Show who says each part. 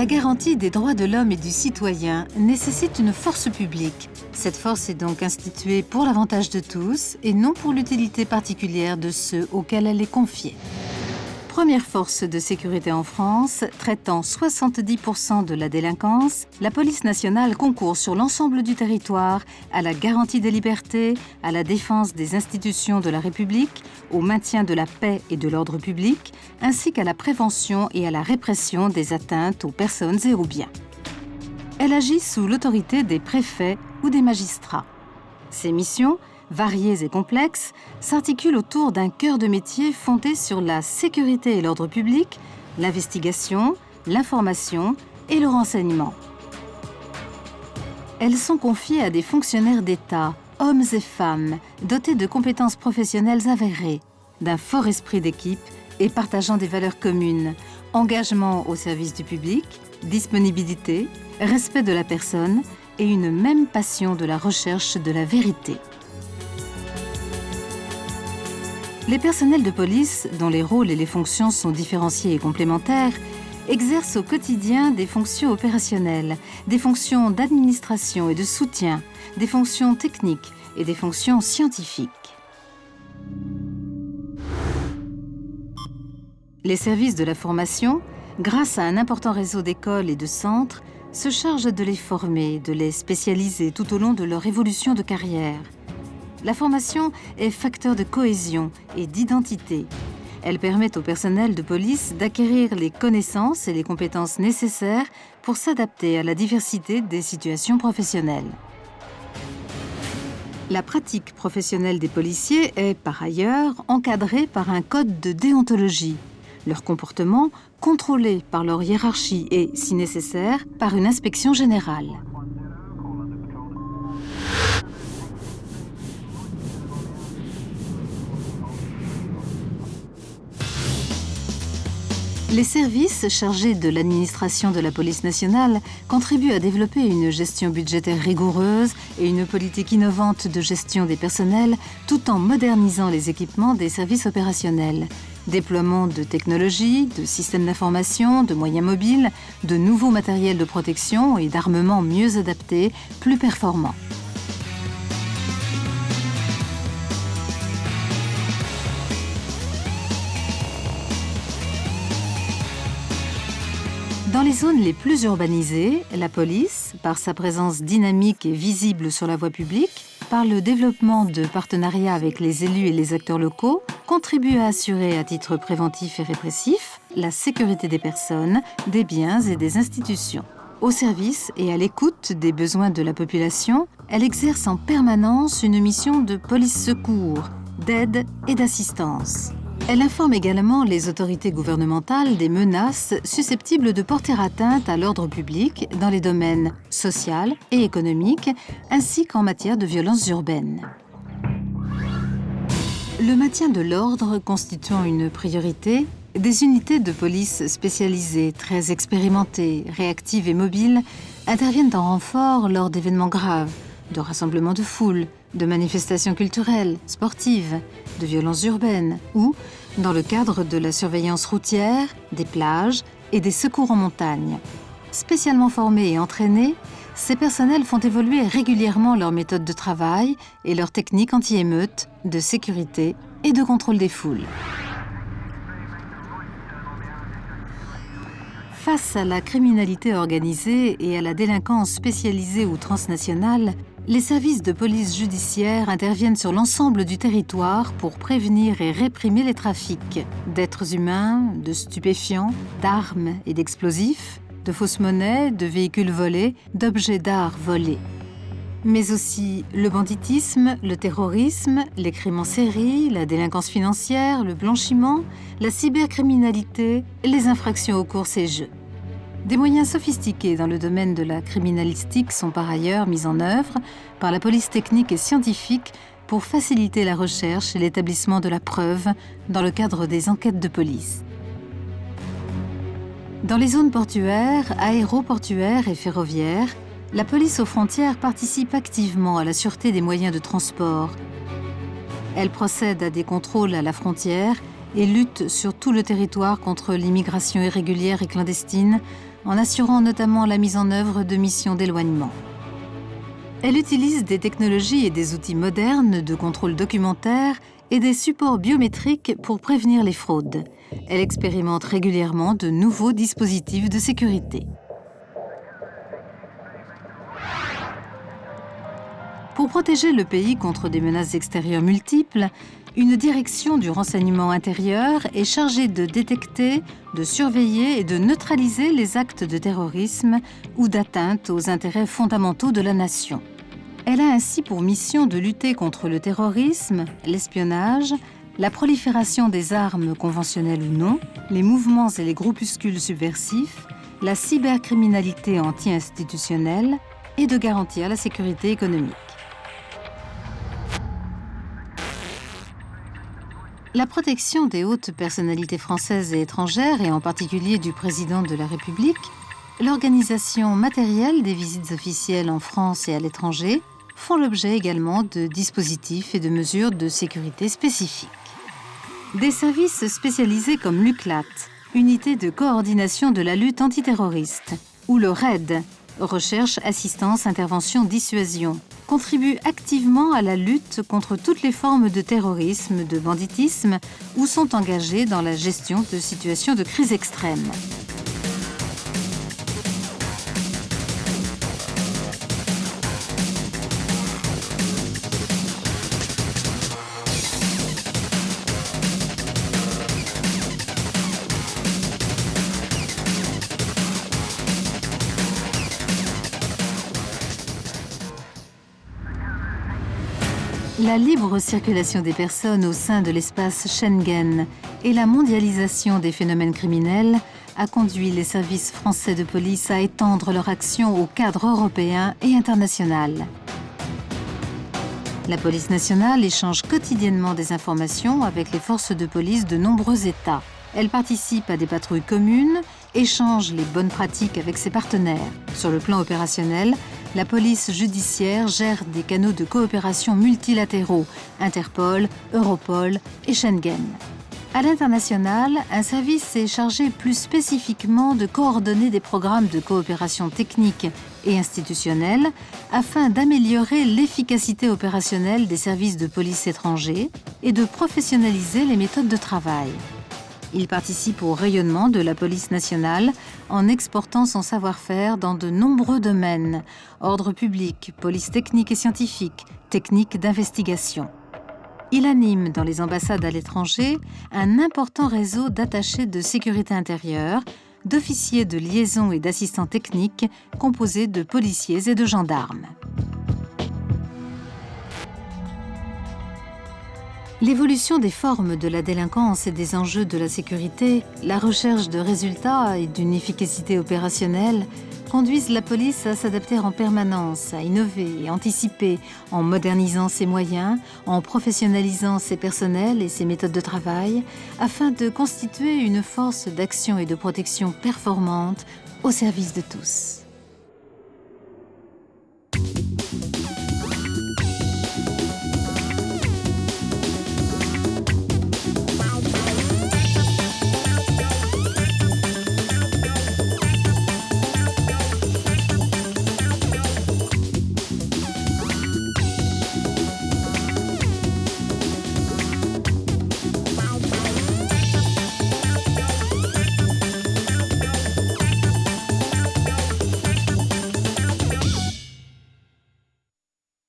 Speaker 1: La garantie des droits de l'homme et du citoyen nécessite une force publique. Cette force est donc instituée pour l'avantage de tous et non pour l'utilité particulière de ceux auxquels elle est confiée. Première force de sécurité en France, traitant 70% de la délinquance, la police nationale concourt sur l'ensemble du territoire à la garantie des libertés, à la défense des institutions de la République, au maintien de la paix et de l'ordre public, ainsi qu'à la prévention et à la répression des atteintes aux personnes et aux biens. Elle agit sous l'autorité des préfets ou des magistrats. Ses missions, variées et complexes, s'articulent autour d'un cœur de métier fondé sur la sécurité et l'ordre public, l'investigation, l'information et le renseignement. Elles sont confiées à des fonctionnaires d'État, hommes et femmes, dotés de compétences professionnelles avérées, d'un fort esprit d'équipe et partageant des valeurs communes, engagement au service du public, disponibilité, respect de la personne et une même passion de la recherche de la vérité. Les personnels de police, dont les rôles et les fonctions sont différenciés et complémentaires, exercent au quotidien des fonctions opérationnelles, des fonctions d'administration et de soutien, des fonctions techniques et des fonctions scientifiques. Les services de la formation, grâce à un important réseau d'écoles et de centres, se chargent de les former, de les spécialiser tout au long de leur évolution de carrière. La formation est facteur de cohésion et d'identité. Elle permet au personnel de police d'acquérir les connaissances et les compétences nécessaires pour s'adapter à la diversité des situations professionnelles. La pratique professionnelle des policiers est, par ailleurs, encadrée par un code de déontologie. Leur comportement contrôlé par leur hiérarchie et, si nécessaire, par une inspection générale. Les services chargés de l'administration de la police nationale contribuent à développer une gestion budgétaire rigoureuse et une politique innovante de gestion des personnels, tout en modernisant les équipements des services opérationnels. Déploiement de technologies, de systèmes d'information, de moyens mobiles, de nouveaux matériels de protection et d'armements mieux adaptés, plus performants. Dans les zones les plus urbanisées, la police, par sa présence dynamique et visible sur la voie publique, par le développement de partenariats avec les élus et les acteurs locaux, contribue à assurer à titre préventif et répressif la sécurité des personnes, des biens et des institutions. Au service et à l'écoute des besoins de la population, elle exerce en permanence une mission de police-secours, d'aide et d'assistance. Elle informe également les autorités gouvernementales des menaces susceptibles de porter atteinte à l'ordre public dans les domaines social et économique, ainsi qu'en matière de violences urbaines. Le maintien de l'ordre constituant une priorité, des unités de police spécialisées, très expérimentées, réactives et mobiles, interviennent en renfort lors d'événements graves, de rassemblements de foule, de manifestations culturelles, sportives, de violences urbaines ou dans le cadre de la surveillance routière, des plages et des secours en montagne. Spécialement formés et entraînés, ces personnels font évoluer régulièrement leurs méthodes de travail et leurs techniques anti-émeutes, de sécurité et de contrôle des foules. Face à la criminalité organisée et à la délinquance spécialisée ou transnationale, les services de police judiciaire interviennent sur l'ensemble du territoire pour prévenir et réprimer les trafics d'êtres humains, de stupéfiants, d'armes et d'explosifs, de fausses monnaies, de véhicules volés, d'objets d'art volés. Mais aussi le banditisme, le terrorisme, les crimes en série, la délinquance financière, le blanchiment, la cybercriminalité, les infractions aux courses et jeux. Des moyens sophistiqués dans le domaine de la criminalistique sont par ailleurs mis en œuvre par la police technique et scientifique pour faciliter la recherche et l'établissement de la preuve dans le cadre des enquêtes de police. Dans les zones portuaires, aéroportuaires et ferroviaires, la police aux frontières participe activement à la sûreté des moyens de transport. Elle procède à des contrôles à la frontière et lutte sur tout le territoire contre l'immigration irrégulière et clandestine, en assurant notamment la mise en œuvre de missions d'éloignement. Elle utilise des technologies et des outils modernes de contrôle documentaire et des supports biométriques pour prévenir les fraudes. Elle expérimente régulièrement de nouveaux dispositifs de sécurité. Pour protéger le pays contre des menaces extérieures multiples, une direction du renseignement intérieur est chargée de détecter, de surveiller et de neutraliser les actes de terrorisme ou d'atteinte aux intérêts fondamentaux de la nation. Elle a ainsi pour mission de lutter contre le terrorisme, l'espionnage, la prolifération des armes conventionnelles ou non, les mouvements et les groupuscules subversifs, la cybercriminalité anti-institutionnelle et de garantir la sécurité économique. La protection des hautes personnalités françaises et étrangères, et en particulier du président de la République, l'organisation matérielle des visites officielles en France et à l'étranger font l'objet également de dispositifs et de mesures de sécurité spécifiques. Des services spécialisés comme l'UCLAT, Unité de coordination de la lutte antiterroriste, ou le RAID, Recherche, Assistance, Intervention, Dissuasion, contribuent activement à la lutte contre toutes les formes de terrorisme, de banditisme, ou sont engagés dans la gestion de situations de crise extrême. La libre circulation des personnes au sein de l'espace Schengen et la mondialisation des phénomènes criminels a conduit les services français de police à étendre leur action au cadre européen et international. La police nationale échange quotidiennement des informations avec les forces de police de nombreux États. Elle participe à des patrouilles communes, échange les bonnes pratiques avec ses partenaires. Sur le plan opérationnel, la police judiciaire gère des canaux de coopération multilatéraux, Interpol, Europol et Schengen. À l'international, un service est chargé plus spécifiquement de coordonner des programmes de coopération technique et institutionnelle afin d'améliorer l'efficacité opérationnelle des services de police étrangers et de professionnaliser les méthodes de travail. Il participe au rayonnement de la police nationale en exportant son savoir-faire dans de nombreux domaines, ordre public, police technique et scientifique, technique d'investigation. Il anime dans les ambassades à l'étranger un important réseau d'attachés de sécurité intérieure, d'officiers de liaison et d'assistants techniques composés de policiers et de gendarmes. L'évolution des formes de la délinquance et des enjeux de la sécurité, la recherche de résultats et d'une efficacité opérationnelle conduisent la police à s'adapter en permanence, à innover et anticiper en modernisant ses moyens, en professionnalisant ses personnels et ses méthodes de travail, afin de constituer une force d'action et de protection performante au service de tous.